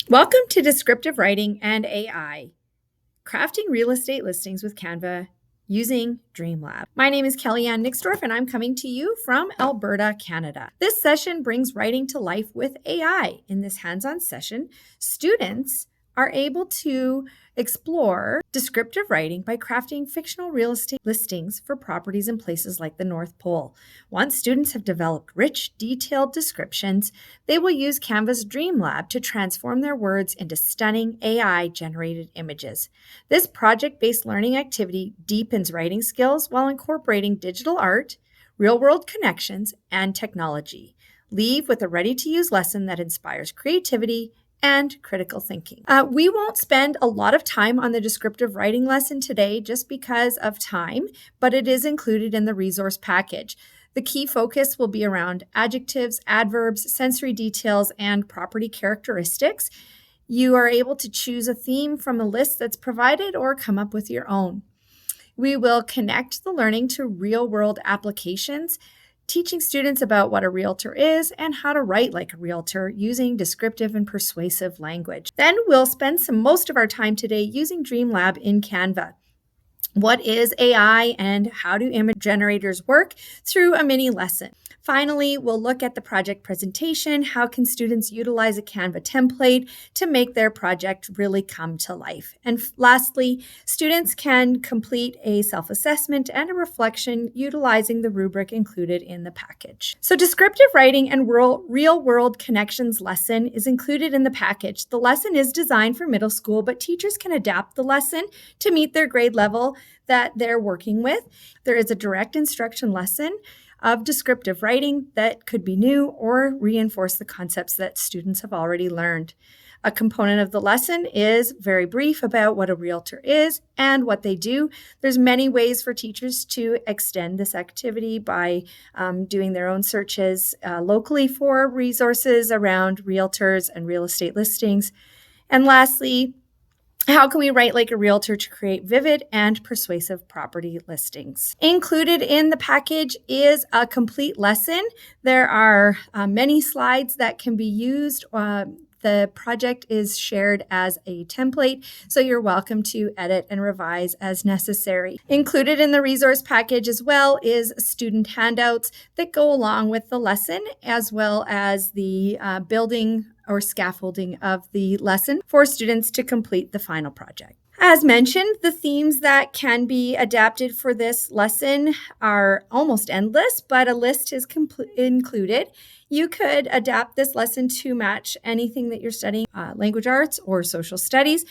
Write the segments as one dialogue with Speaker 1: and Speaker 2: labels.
Speaker 1: Welcome to Descriptive Writing and AI, crafting real estate listings with Canva using Dream Lab. My name is Kelli Nixdorf, and I'm coming to you from Alberta, Canada. This session brings writing to life with AI. In this hands-on session, students are able to explore descriptive writing by crafting fictional real estate listings for properties in places like the North Pole. Once students have developed rich, detailed descriptions, they will use Canva's Dream Lab to transform their words into stunning AI-generated images. This project-based learning activity deepens writing skills while incorporating digital art, real-world connections, and technology. Leave with a ready-to-use lesson that inspires creativity and critical thinking. We won't spend a lot of time on the descriptive writing lesson today just because of time, but it is included in the resource package. The key focus will be around adjectives, adverbs, sensory details, and property characteristics. You are able to choose a theme from a list that's provided or come up with your own. We will connect the learning to real-world applications, teaching students about what a realtor is and how to write like a realtor using descriptive and persuasive language. Then we'll spend most of our time today using Dream Lab in Canva. What is AI and how do image generators work through a mini lesson. Finally, we'll look at the project presentation. How can students utilize a Canva template to make their project really come to life? And lastly, students can complete a self-assessment and a reflection utilizing the rubric included in the package. So descriptive writing and real-world connections lesson is included in the package. The lesson is designed for middle school, but teachers can adapt the lesson to meet their grade level that they're working with. There is a direct instruction lesson of descriptive writing that could be new or reinforce the concepts that students have already learned. A component of the lesson is very brief about what a realtor is and what they do. There's many ways for teachers to extend this activity by doing their own searches locally for resources around realtors and real estate listings. And lastly, how can we write like a realtor to create vivid and persuasive property listings? Included in the package is a complete lesson. There are many slides that can be used. The project is shared as a template, so you're welcome to edit and revise as necessary. Included in the resource package as well is student handouts that go along with the lesson, as well as the building or scaffolding of the lesson for students to complete the final project. As mentioned, the themes that can be adapted for this lesson are almost endless, but a list is included. You could adapt this lesson to match anything that you're studying, language arts or social studies.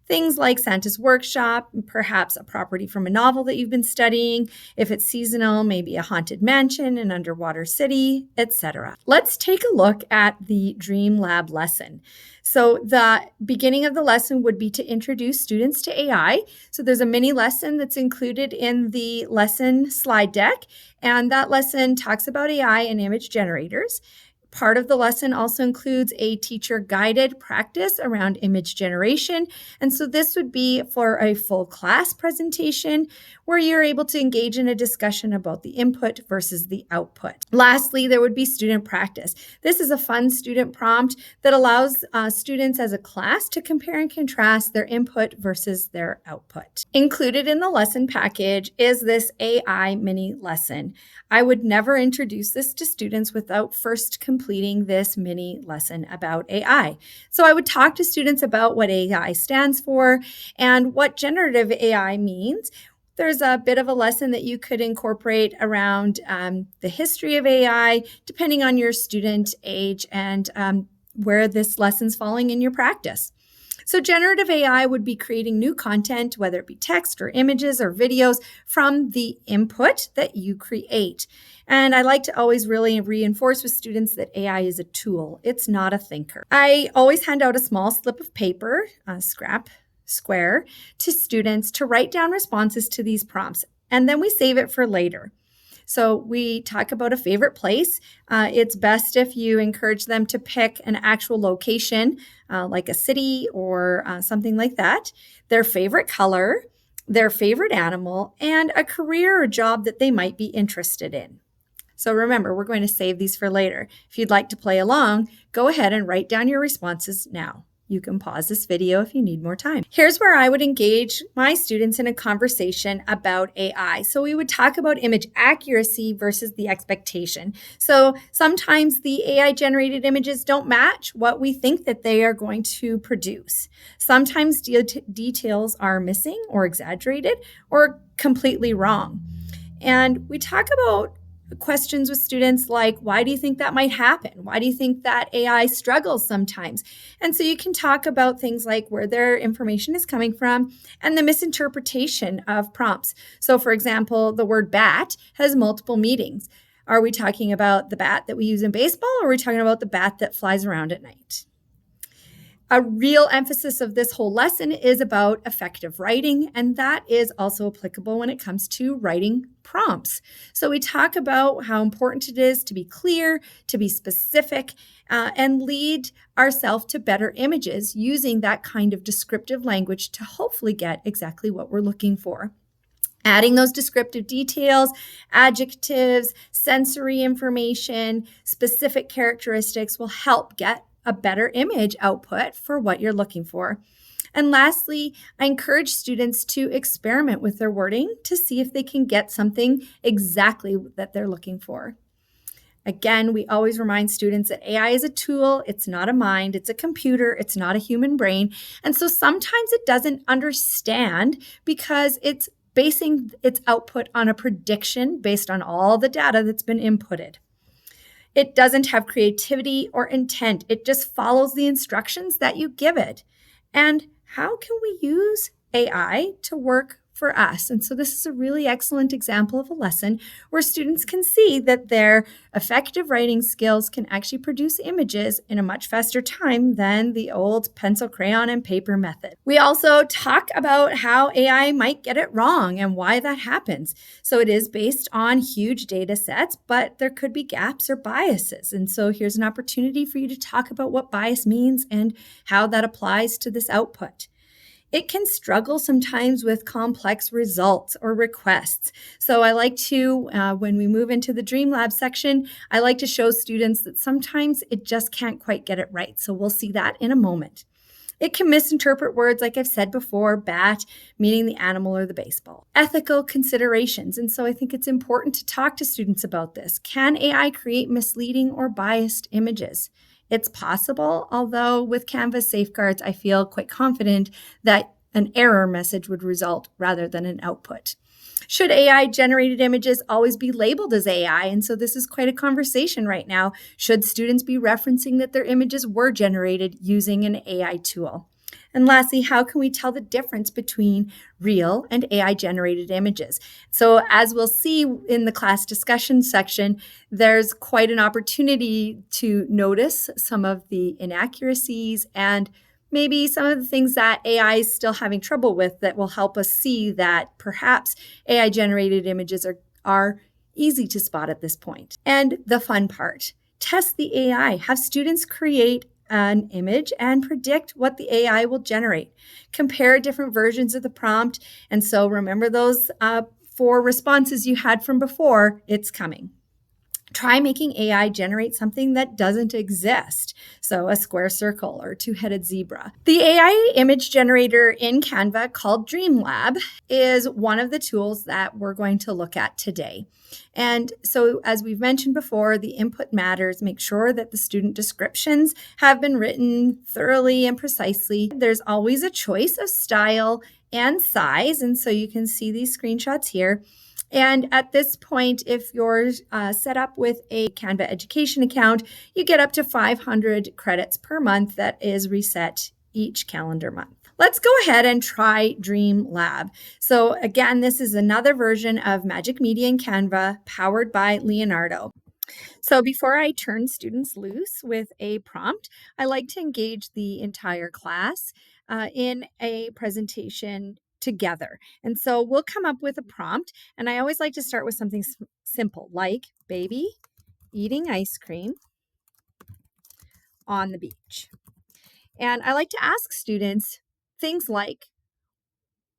Speaker 1: Things like Santa's workshop, perhaps a property from a novel that you've been studying. If it's seasonal, maybe a haunted mansion, an underwater city, etc. Let's take a look at the Dream Lab lesson. So the beginning of the lesson would be to introduce students to AI. So there's a mini lesson that's included in the lesson slide deck, and that lesson talks about AI and image generators. Part of the lesson also includes a teacher-guided practice around image generation. And so this would be for a full class presentation where you're able to engage in a discussion about the input versus the output. Lastly, there would be student practice. This is a fun student prompt that allows students as a class to compare and contrast their input versus their output. Included in the lesson package is this AI mini lesson. I would never introduce this to students without first completing this mini lesson about AI. So I would talk to students about what AI stands for and what generative AI means. There's a bit of a lesson that you could incorporate around the history of AI, depending on your student age and where this lesson's falling in your practice. So generative AI would be creating new content, whether it be text or images or videos, from the input that you create. And I like to always really reinforce with students that AI is a tool. It's not a thinker. I always hand out a small slip of paper, a scrap square, to students to write down responses to these prompts, and then we save it for later. So we talk about a favorite place. It's best if you encourage them to pick an actual location, like a city or something like that, their favorite color, their favorite animal, and a career or job that they might be interested in. So remember, we're going to save these for later. If you'd like to play along, go ahead and write down your responses now. You can pause this video if you need more time. Here's where I would engage my students in a conversation about AI. So we would talk about image accuracy versus the expectation. So sometimes the AI generated images don't match what we think that they are going to produce. Sometimes details are missing or exaggerated or completely wrong. And we talk about questions with students like, why do you think that might happen? Why do you think that AI struggles sometimes? And so you can talk about things like where their information is coming from and the misinterpretation of prompts. So, for example, the word bat has multiple meanings. Are we talking about the bat that we use in baseball, or are we talking about the bat that flies around at night? A real emphasis of this whole lesson is about effective writing, and that is also applicable when it comes to writing prompts. So we talk about how important it is to be clear, to be specific, and lead ourselves to better images using that kind of descriptive language to hopefully get exactly what we're looking for. Adding those descriptive details, adjectives, sensory information, specific characteristics will help get a better image output for what you're looking for. And lastly, I encourage students to experiment with their wording to see if they can get something exactly that they're looking for. Again, we always remind students that AI is a tool. It's not a mind. It's a computer. It's not a human brain. And so sometimes it doesn't understand because it's basing its output on a prediction based on all the data that's been inputted. It doesn't have creativity or intent. It just follows the instructions that you give it. And how can we use AI to work for us? And so this is a really excellent example of a lesson where students can see that their effective writing skills can actually produce images in a much faster time than the old pencil, crayon, and paper method. We also talk about how AI might get it wrong and why that happens. So it is based on huge data sets, but there could be gaps or biases. And so here's an opportunity for you to talk about what bias means and how that applies to this output. It can struggle sometimes with complex results or requests. So I like to, when we move into the Dream Lab section, I like to show students that sometimes it just can't quite get it right. So we'll see that in a moment. It can misinterpret words, like I've said before, bat, meaning the animal or the baseball. Ethical considerations. And so I think it's important to talk to students about this. Can AI create misleading or biased images? It's possible, although with Canva's safeguards, I feel quite confident that an error message would result rather than an output. Should AI generated images always be labeled as AI? And so this is quite a conversation right now. Should students be referencing that their images were generated using an AI tool? And lastly, how can we tell the difference between real and AI generated images? So as we'll see in the class discussion section, there's quite an opportunity to notice some of the inaccuracies and maybe some of the things that AI is still having trouble with that will help us see that perhaps AI generated images are easy to spot at this point. And the fun part, test the AI. Have students create an image and predict what the AI will generate. Compare different versions of the prompt. And so remember those 4 responses you had from before. It's coming. Try making AI generate something that doesn't exist. So a square circle or two-headed zebra. The AI image generator in Canva called Dream Lab is one of the tools that we're going to look at today. And so as we've mentioned before, the input matters. Make sure that the student descriptions have been written thoroughly and precisely. There's always a choice of style and size. And so you can see these screenshots here. And at this point, if you're set up with a Canva education account, you get up to 500 credits per month that is reset each calendar month. Let's go ahead and try Dream Lab. So again, this is another version of Magic Media in Canva powered by Leonardo. So before I turn students loose with a prompt, I like to engage the entire class in a presentation together. And so we'll come up with a prompt, and I always like to start with something simple like baby eating ice cream on the beach. And I like to ask students things like,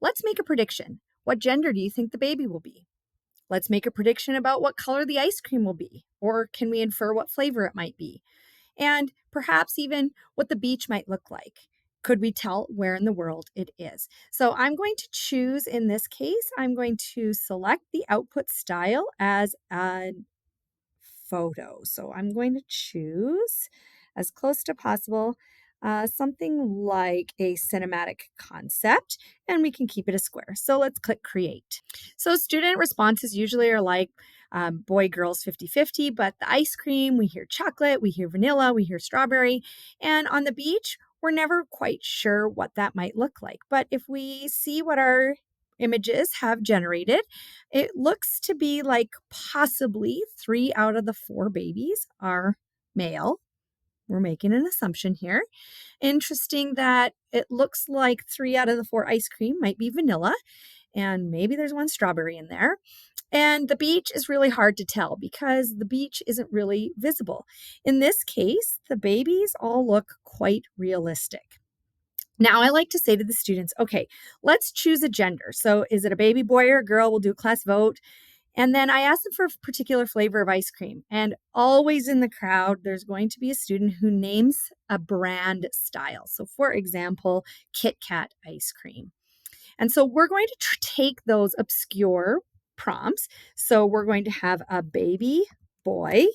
Speaker 1: let's make a prediction. What gender do you think the baby will be? Let's make a prediction about what color the ice cream will be, or can we infer what flavor it might be? And perhaps even what the beach might look like. Could we tell where in the world it is? So I'm going to choose, in this case, I'm going to select the output style as a photo. So I'm going to choose, as close to possible, something like a cinematic concept, and we can keep it a square. So let's click create. So student responses usually are like boy, girls 50-50, but the ice cream, we hear chocolate, we hear vanilla, we hear strawberry. And on the beach, we're never quite sure what that might look like. But if we see what our images have generated, it looks to be like possibly 3 out of the 4 babies are male. We're making an assumption here. Interesting that it looks like 3 out of the 4 ice cream might be vanilla, and maybe there's 1 strawberry in there. And the beach is really hard to tell because the beach isn't really visible. In this case, the babies all look quite realistic. Now, I like to say to the students, okay, let's choose a gender. So is it a baby boy or a girl? We'll do a class vote. And then I ask them for a particular flavor of ice cream. And always in the crowd, there's going to be a student who names a brand style. So for example, Kit Kat ice cream. And so we're going to take those obscure prompts. So we're going to have a baby boy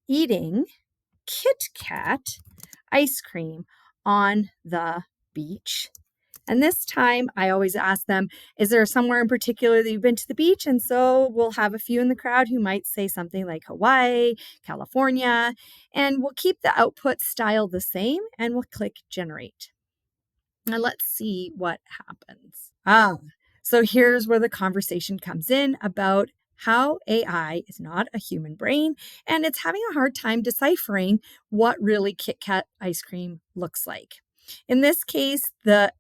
Speaker 1: eating Kit Kat ice cream on the beach. And this time I always ask them, is there somewhere in particular that you've been to the beach? And so we'll have a few in the crowd who might say something like Hawaii, California, and we'll keep the output style the same and we'll click generate. Now let's see what happens. So here's where the conversation comes in about how AI is not a human brain and it's having a hard time deciphering what really Kit Kat ice cream looks like. In this case,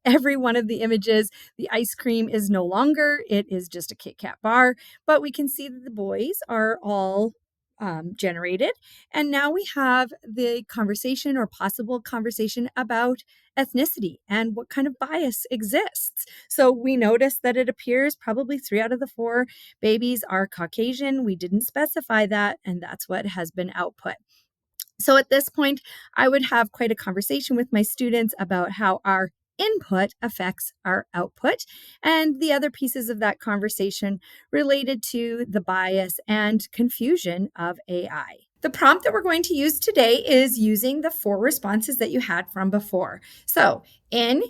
Speaker 1: every one of the images, the ice cream is no longer, it is just a Kit Kat bar, but we can see that the boys are all generated. And now we have the conversation or possible conversation about ethnicity and what kind of bias exists. So we notice that it appears probably 3 out of the 4 babies are Caucasian. We didn't specify that, and that's what has been output. So at this point, I would have quite a conversation with my students about how our input affects our output and the other pieces of that conversation related to the bias and confusion of AI. The prompt that we're going to use today is using the 4 responses that you had from before. So in,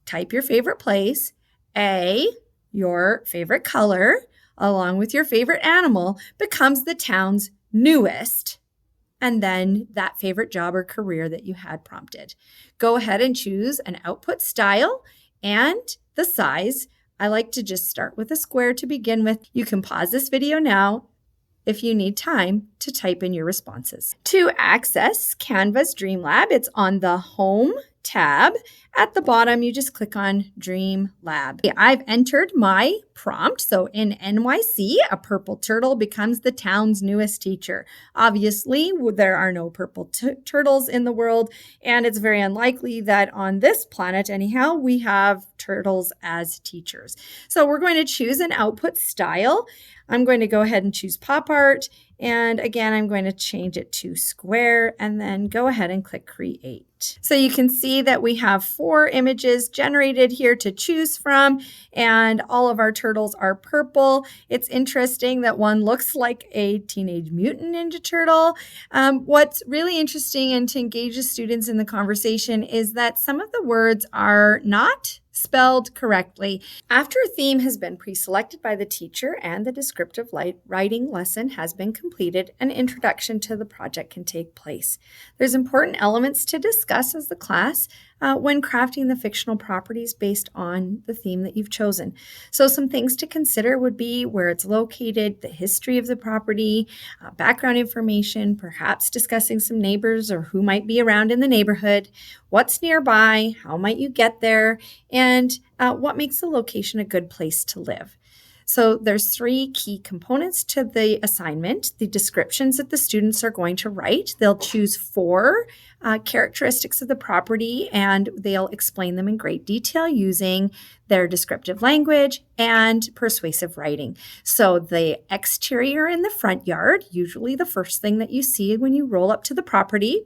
Speaker 1: type your favorite place, A, your favorite color, along with your favorite animal, becomes the town's newest, and then that favorite job or career that you had prompted. Go ahead and choose an output style and the size. I like to just start with a square to begin with. You can pause this video now if you need time to type in your responses. To access Canva's Dream Lab, it's on the Home tab. At the bottom, you just click on Dream Lab. I've entered my prompt. So in NYC, a purple turtle becomes the town's newest teacher. Obviously, there are no purple turtles in the world, and it's very unlikely that on this planet, anyhow, we have turtles as teachers. So we're going to choose an output style. I'm going to go ahead and choose pop art. And again, I'm going to change it to square and then go ahead and click create. So you can see that we have 4 images generated here to choose from, and all of our turtles are purple. It's interesting that one looks like a Teenage Mutant Ninja Turtle. What's really interesting and to engage the students in the conversation is that some of the words are not spelled correctly. After a theme has been pre-selected by the teacher and the descriptive writing lesson has been completed, an introduction to the project can take place. There's important elements to discuss as the class when crafting the fictional properties based on the theme that you've chosen. So some things to consider would be where it's located, the history of the property, background information, perhaps discussing some neighbors or who might be around in the neighborhood, what's nearby, how might you get there, and what makes the location a good place to live. So there's 3 key components to the assignment. The descriptions that the students are going to write. They'll choose 4 characteristics of the property and they'll explain them in great detail using their descriptive language and persuasive writing. So the exterior in the front yard, usually the first thing that you see when you roll up to the property.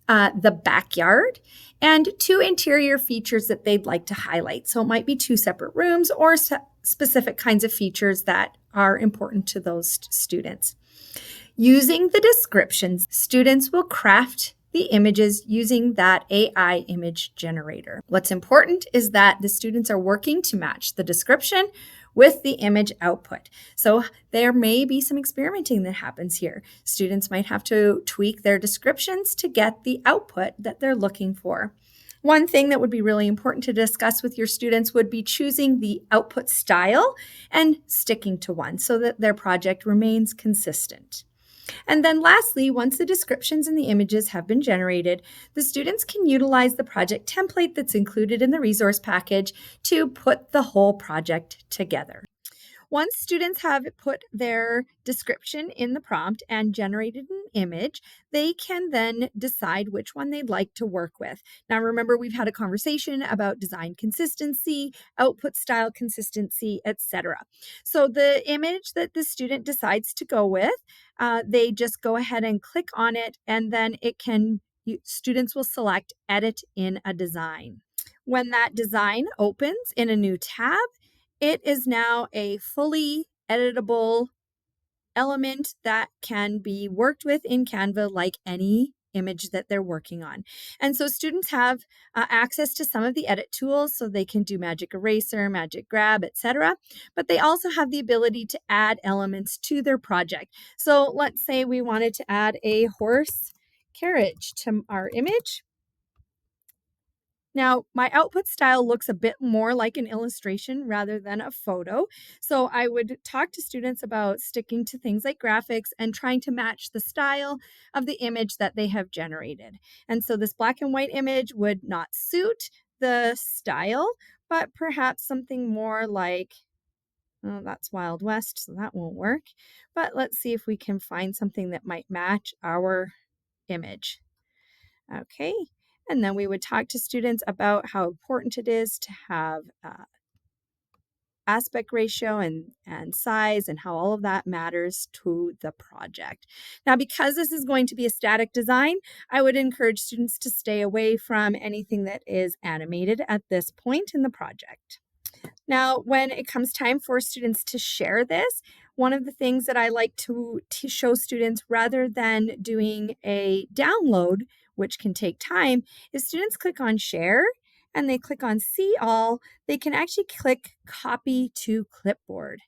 Speaker 1: the backyard, and 2 interior features that they'd like to highlight. So it might be 2 separate rooms or specific kinds of features that are important to those students. Using the descriptions, students will craft the images using that AI image generator. What's important is that the students are working to match the description with the image output. So there may be some experimenting that happens here. Students might have to tweak their descriptions to get the output that they're looking for. One thing that would be really important to discuss with your students would be choosing the output style and sticking to one so that their project remains consistent. And then lastly, once the descriptions and the images have been generated, the students can utilize the project template that's included in the resource package to put the whole project together. Once students have put their description in the prompt and generated an image, they can then decide which one they'd like to work with. Now, remember, we've had a conversation about design consistency, output style consistency, etc. So the image that the student decides to go with, they just go ahead and click on it, and then students will select Edit in a Design. When that design opens in a new tab, it is now a fully editable element that can be worked with in Canva like any image that they're working on. And so students have access to some of the edit tools, so they can do magic eraser, magic grab, etc. But they also have the ability to add elements to their project. So let's say we wanted to add a horse carriage to our image. Now, my output style looks a bit more like an illustration rather than a photo. So I would talk to students about sticking to things like graphics and trying to match the style of the image that they have generated. And so this black and white image would not suit the style, but perhaps something more like, oh, that's Wild West, so that won't work. But let's see if we can find something that might match our image. Okay. And then we would talk to students about how important it is to have aspect ratio and size and how all of that matters to the project. Now, because this is going to be a static design, I would encourage students to stay away from anything that is animated at this point in the project. Now, when it comes time for students to share this, one of the things that I like to show students rather than doing a download, which can take time, is students click on share and they click on see all. They can actually click copy to clipboard.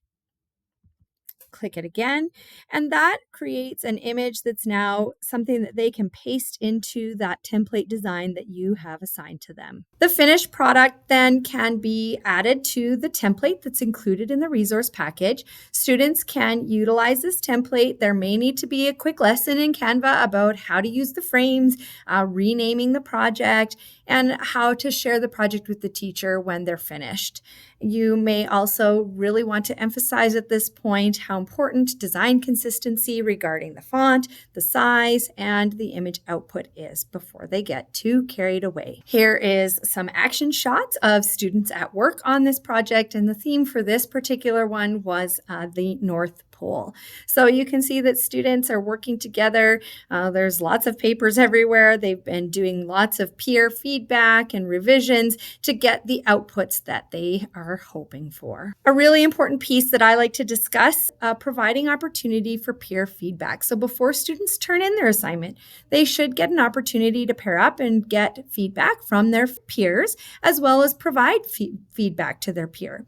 Speaker 1: Click it again, and that creates an image that's now something that they can paste into that template design that you have assigned to them. The finished product then can be added to the template that's included in the resource package. Students can utilize this template. There may need to be a quick lesson in Canva about how to use the frames, renaming the project, and how to share the project with the teacher when they're finished. You may also really want to emphasize at this point how important design consistency regarding the font, the size, and the image output is before they get too carried away. Here is some action shots of students at work on this project, and the theme for this particular one was the North Pole. So you can see that students are working together. There's lots of papers everywhere. They've been doing lots of peer feedback and revisions to get the outputs that they are hoping for. A really important piece that I like to discuss, providing opportunity for peer feedback. So before students turn in their assignment, they should get an opportunity to pair up and get feedback from their peers, as well as provide feedback to their peer.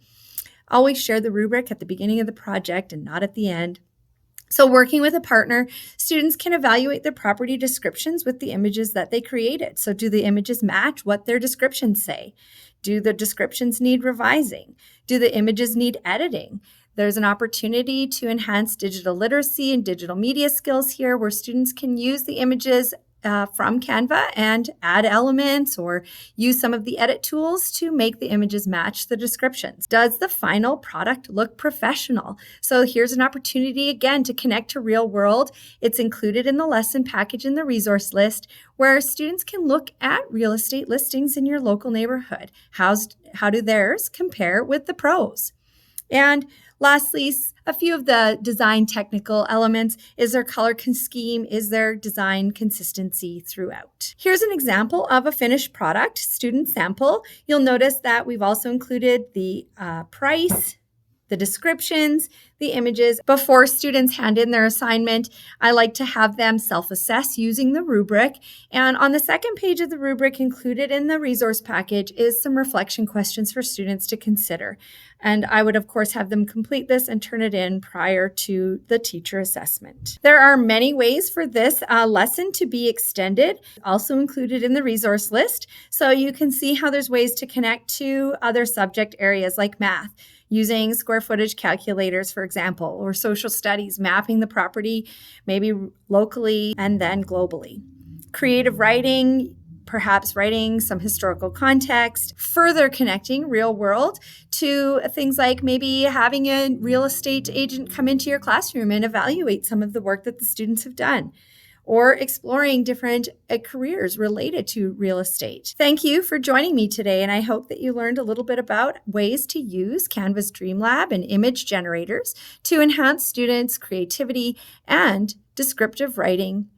Speaker 1: Always share the rubric at the beginning of the project and not at the end. So working with a partner, students can evaluate their property descriptions with the images that they created. So do the images match what their descriptions say? Do the descriptions need revising? Do the images need editing? There's an opportunity to enhance digital literacy and digital media skills here, where students can use the images from Canva and add elements or use some of the edit tools to make the images match the descriptions. Does the final product look professional? So here's an opportunity again to connect to real world. It's included in the lesson package in the resource list, where students can look at real estate listings in your local neighborhood. How do theirs compare with the pros? And Lastly, a few of the design technical elements. Is there color scheme? Is there design consistency throughout? Here's an example of a finished product student sample. You'll notice that we've also included the price, the descriptions, the images. Before students hand in their assignment, I like to have them self-assess using the rubric. And on the second page of the rubric, included in the resource package, is some reflection questions for students to consider. And I would, of course, have them complete this and turn it in prior to the teacher assessment. There are many ways for this lesson to be extended, also included in the resource list. So you can see how there's ways to connect to other subject areas like math, using square footage calculators, for example, or social studies, mapping the property maybe locally and then globally. Creative writing, perhaps writing some historical context, further connecting real world to things like maybe having a real estate agent come into your classroom and evaluate some of the work that the students have done, or exploring different careers related to real estate. Thank you for joining me today, and I hope that you learned a little bit about ways to use Canva's Dream Lab and image generators to enhance students' creativity and descriptive writing